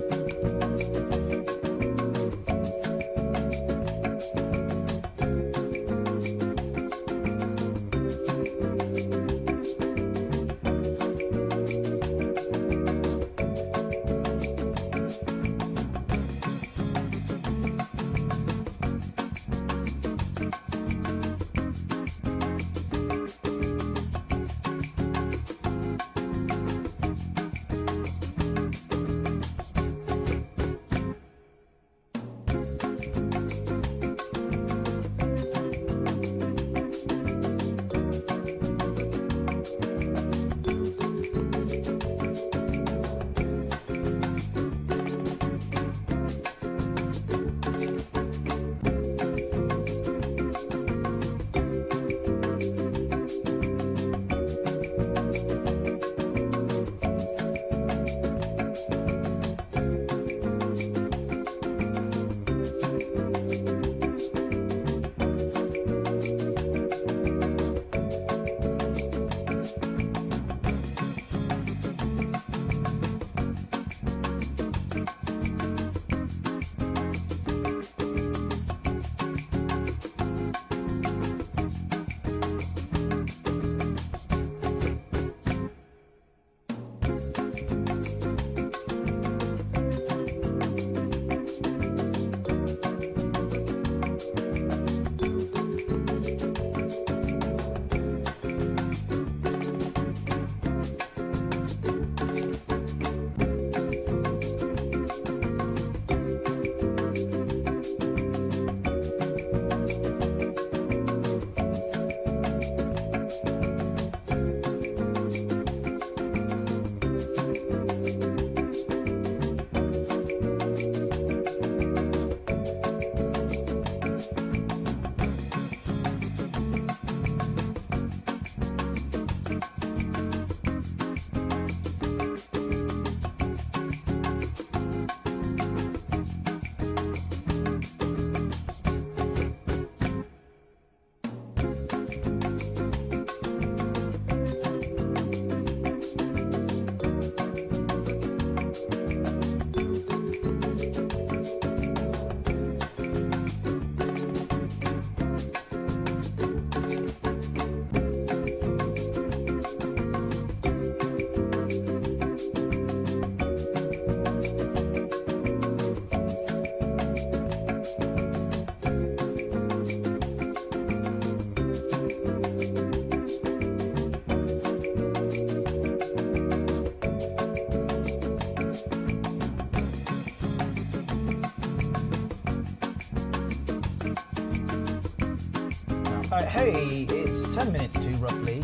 Hey, it's 10 minutes to roughly,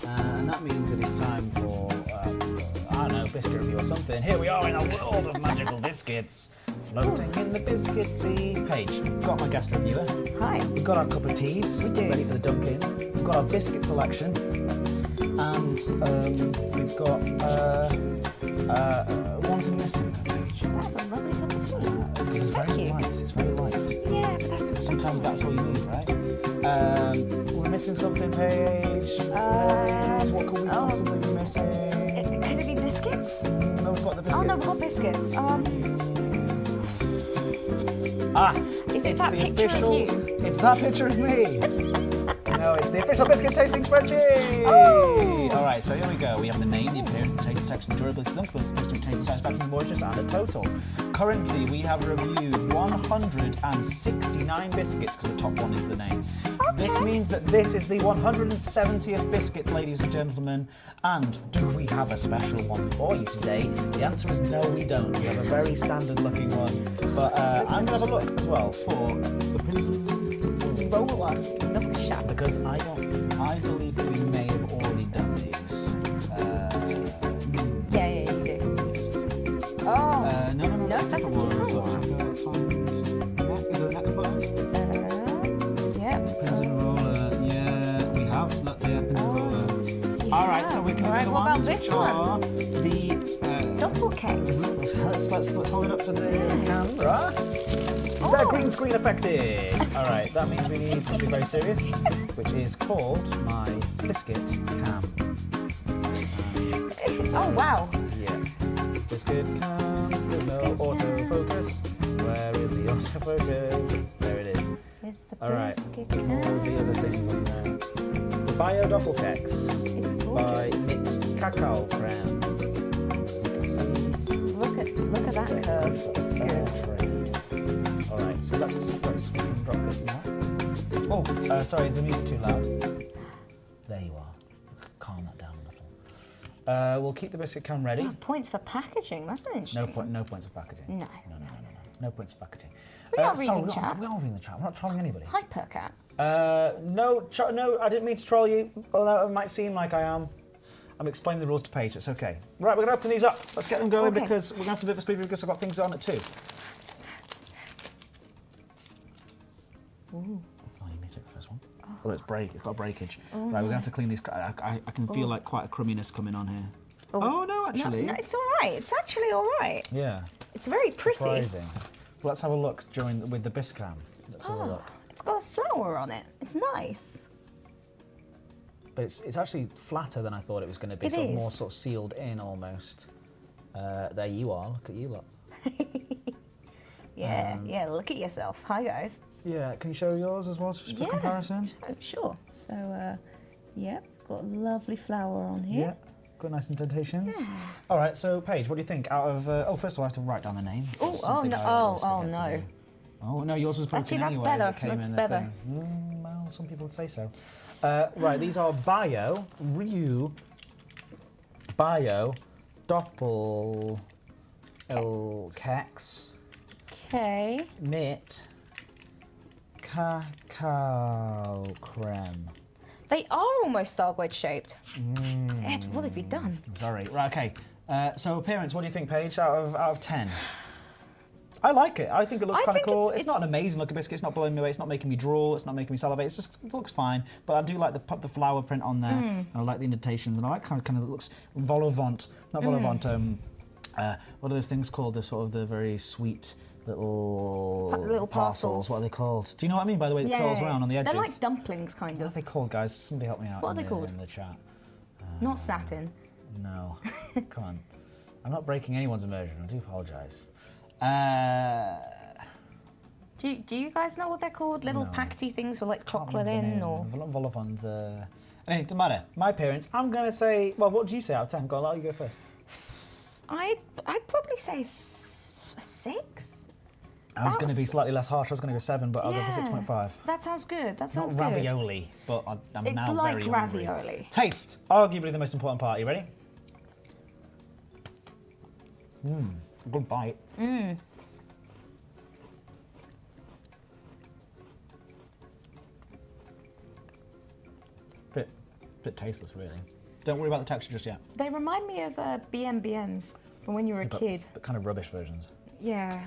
and that means that it's time for, I don't know, biscuit review or something. Here we are in a world of magical biscuits, floating in the biscuitsy. Paige, got my guest reviewer. Hi. We've got our cup of teas, We do. ready for the dunk-in. We've got our biscuit selection, and we've got one thing missing, Paige. That's a lovely cup of tea. It was Thank very you. light, it's very light. Yeah, but that's Sometimes that's all you need, right? We're missing something, Paige. Paige, what could we possibly be missing? Could it be biscuits? No, we've got the biscuits. Oh no, we've got biscuits. Is it it's that the picture official. of you? It's that picture of me. No, it's the official biscuit tasting spreadsheet. Oh! All right, so here we go. We have the name, the appearance, the taste, the texture, the durability, the thickness, the taste, the satisfaction, the moisture, and a total. Currently, we have reviewed 169 biscuits because the top one is the name. This means that this is the 170th biscuit, ladies and gentlemen. And do we have a special one for you today? The answer is no, we don't. We have a very standard-looking one. But I'm going to have a look as well for the Prison Roller milk shots. because I believe that we may have already done these. Yeah, you do. Oh. No, that's a different different ones. one. Is there a next button? Yeah. Pins and roller. Yeah, we have. Look there, pins and roller. Yeah. All right, so we're going to Right, what about ones, this which are one? the Doppelkeks. let's hold it up to the camera. They're green screen affected. All right, that means we need something very serious, which is called my Biscuit cam. Oh wow. Yeah. Biscuit cam. There's no autofocus. Where is the autofocus? There it is. It's the All right. biscuit All cam. the other things on there. The Bio Doppelkeks It's by gorgeous. Kakaocreme. Look at that curve. It's good. All right, so let's we can drop this now. Oh, sorry, is the music too loud? There you are. Calm that down a little. We'll keep the biscuit cam ready. Oh, points for packaging. That's an interesting. No points of packaging. No. No points of packaging. We're not sorry, reading chat. We're not reading the chat. We're not trolling anybody. Hypercat. No, I didn't mean to troll you, although it might seem like I am. I'm explaining the rules to Paige, it's okay. Right, we're going to open these up. Let's get them going Okay. because we're going to have to bit of a speed because I've got things on it too. Ooh. Oh, you may take the first one. Oh, it's got a breakage. Right, we're going to have to clean these. I can feel like quite a crumminess coming on here. Oh, no, actually. No, it's all right. It's actually all right. Yeah. It's very pretty. Surprising. Well, let's have a look with the Biscam. Let's have a look. It's got a flower on it. It's nice. But it's actually flatter than I thought it was going to be. It sort of is. more sort of sealed in almost. There you are. Look at you lot. Yeah, look at yourself. Hi, guys. Yeah, can you show yours as well, just for comparison? Sure. So, yeah, got a lovely flower on here. Yeah, got nice indentations. All right, so Paige, what do you think? Out of first of all, I have to write down the name. That's something I always forget to do. Oh no, yours was broken Actually, that's anyway. As better. it came That's in better. The thing. Well, some people would say so. Right, these are Bio Doppelkeks, Okay. Mit, Kakaocreme. They are almost Star Wedge shaped. Ed, what have you done? I'm sorry. Right, okay. So appearance, what do you think, Paige? Out of 10? I like it. I think it looks I kind of think cool. it's- It's not an amazing looking biscuit. It's not blowing me away. It's not making me drool. It's not making me salivate. It looks fine. But I do like the flower print on there. And I like the indentations. And I like kind of it looks vol-au-vent. Not vol-au-vent. What are those things called? The sort of the very sweet little parcels. What are they called? Do you know what I mean by the way it curls around on the edges? They're like dumplings, kind What are of. they called, guys? Somebody help me out. What are they called? In the chat. Not satin. No. Come on. I'm not breaking anyone's immersion. I do apologise. Do you guys know what they're called? Little packety things with like chocolate in, or Vol-au-vent. Anyway, doesn't matter. My appearance, I'm going to say, well, what do you say out of 10? Go, I'll let you go first. I'd probably say a 6. I was going to be slightly less harsh. I was going to go 7, but I'll go for 6.5. That sounds good. That sounds Not good. ravioli, but I'm It's now like very hungry. ravioli. Taste, arguably the most important part. You ready? Good bite. Bit tasteless, really. Don't worry about the texture just yet. They remind me of BNBNs from when you were a kid. But kind of rubbish versions. Yeah.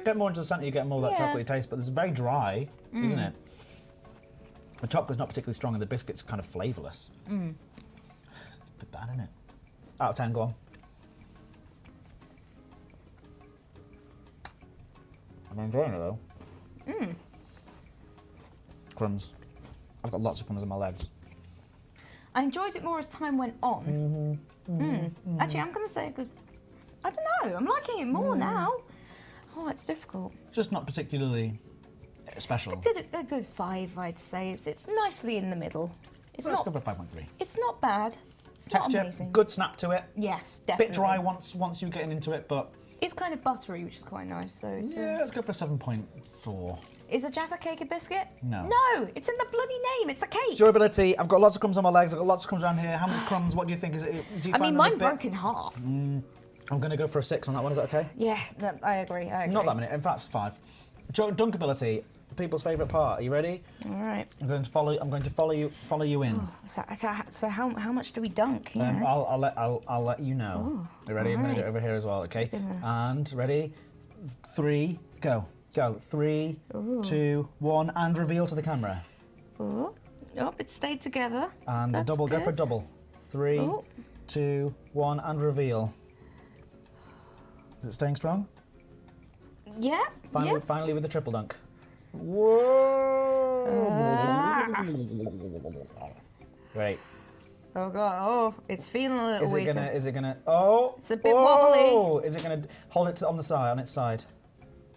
Get more into the centre, you get more of that Yeah. chocolatey taste, but it's very dry, isn't it? The chocolate's not particularly strong and the biscuit's kind of flavourless. It's a bit bad, isn't it? Out of 10, go on. I'm enjoying it though. Crumbs. I've got lots of crumbs on my legs. I enjoyed it more as time went on. Actually, I'm going to say a good... I don't know. I'm liking it more now. Oh, it's difficult. Just not particularly special. A good 5, I'd say. It's nicely in the middle. It's Let's not. go for 5.3. It's not bad. It's not Texture, amazing. good snap to it. Yes, definitely. Bit dry once you're getting into it, but It's kind of buttery, which is quite nice. So it's yeah, let's go for 7.4. Is a Jaffa cake a biscuit? No. No, it's in the bloody name. It's a cake. Durability. I've got lots of crumbs on my legs. I've got lots of crumbs around here. How many crumbs? What do you think? Do you I find mean, them mine a bit? broke in half. I'm going to go for a 6 on that one. Is that okay? Yeah, I agree. Not that many. In fact, 5. Dunkability. People's favourite part. Are you ready? All right. I'm going to follow you in. So how much do we dunk? You know? I'll let you know. You ready? I'm going to do it over here as well. Okay. And ready? 3, go. Go. 3, 2, 1, and reveal to the camera. Oh, it stayed together. And That's double, go good. for a double. 3, Oh. 2, 1, and reveal. Is it staying strong? Yeah. Finally with the triple dunk. Whoa! Great. Oh god. Oh, it's feeling a little weaker. Is it gonna? Oh! It's a bit wobbly. Is it gonna hold it on the side, on its side?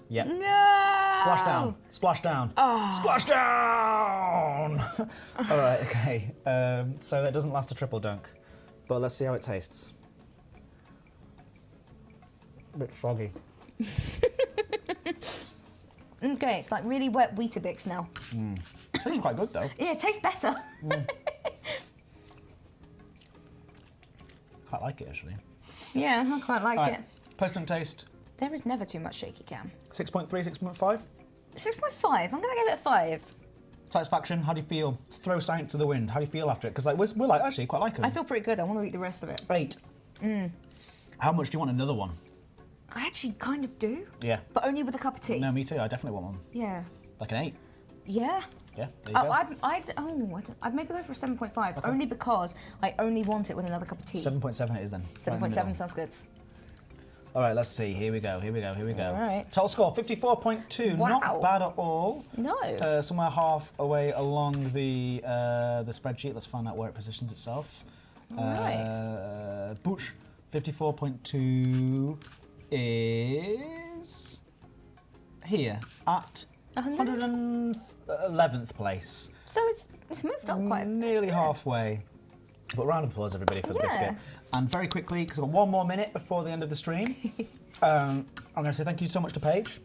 Yep. No. Splash down. Splash down. Oh. Splash down. All right. Okay. So that doesn't last a triple dunk, but let's see how it tastes. A bit soggy. Okay, it's like really wet Weetabix now. Tastes quite good though. Yeah, it tastes better. Quite like it actually. Yeah, I quite like it. Post-dunk taste. There is never too much shaky cam. 6.3, 6.5. 6.5. I'm gonna give it a 5. Satisfaction. How do you feel? Let's throw science to the wind. How do you feel after it? Because like we're like actually quite like them. I feel pretty good. I want to eat the rest of it. 8. How much do you want another one? I actually kind of do, Yeah. but only with a cup of tea. No, me too. I definitely want one. Yeah. Like an 8. Yeah. Yeah. There you go. I'd maybe go for a 7.5, only because I only want it with another cup of tea. 7.7 it is then. 7.7 sounds good. All right, let's see. Here we go. All right. Total score 54.2. Wow. Not bad at all. No. Somewhere halfway along the spreadsheet. Let's find out where it positions itself. All right. Bush 54.2 is here at 111th place. So it's moved up quite. Nearly halfway. But round of applause, everybody, for the Yeah. biscuit. And very quickly, because I've got one more minute before the end of the stream, I'm going to say thank you so much to Paige.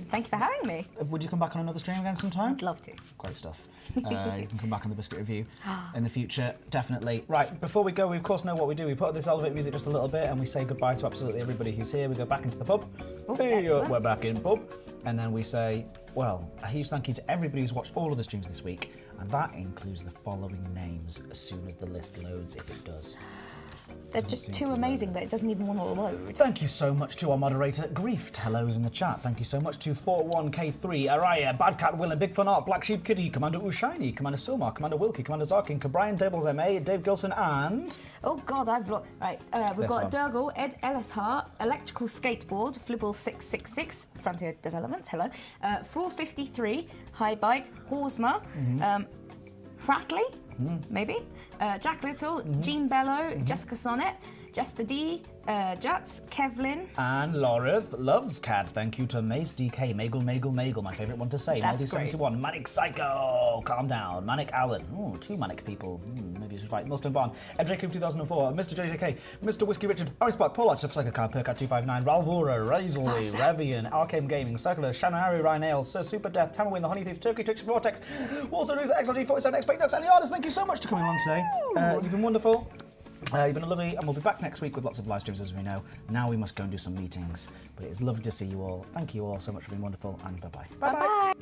Thank you for having me. Would you come back on another stream again sometime? I'd love to. Great stuff. You can come back on the Biscuit Review in the future, definitely. Right, before we go, we of course know what we do. We put up this elevator music just a little bit and we say goodbye to absolutely everybody who's here. We go back into the pub. Oh, Hey, excellent. we're back in pub. And then we say, well, a huge thank you to everybody who's watched all of the streams this week. And that includes the following names as soon as the list loads, if it does. They're just too amazing that it doesn't even want to load. Thank you so much to our moderator, Griefed. Hello's in the chat. Thank you so much to 41K3, Araya, Bad Cat Will, Big Fun Art, Black Sheep Kitty, Commander Ushiny, Commander Silmar, Commander Wilkie, Commander Zarkin, Brian Tables MA, Dave Gilson, and... Oh God, I've lost. Right, we've This got one. Durgle, Ed Ellishart, Electrical Skateboard, Flibble666, Frontier Developments, hello. 453, High Bite, Horsma, Pratley, maybe, Jack Little, Jean Bello, Jessica Sonnet, Jester D, Juts, Kevlin. And Loreth loves cat. Thank you to Mace DK, Magel, my favourite one to say. That's Melody71, Manic Psycho, calm down. Manic Allen, ooh, 2 manic people. Maybe you should fight. Mustang Barn, MJ Cube 2004, Mr. JJK, Mr. Whiskey Richard, Orange Spark, Paul Archer, Psycho Card, Percat 259, Ralvura, Razorly, Revian, Arcane Gaming, Circular, Shannon Harry, Ryan Ailes, Sir Super Death, Tamerwin, The Honey Thief, Turkey, Twitch, Vortex, Walter News, XLG47, Expect Nuts, and the artists. Thank you so much for coming on today. You've been wonderful. You've been lovely, and we'll be back next week with lots of live streams, as we know. Now we must go and do some meetings. But it's lovely to see you all. Thank you all so much for being wonderful, and bye-bye. Bye-bye. Bye-bye.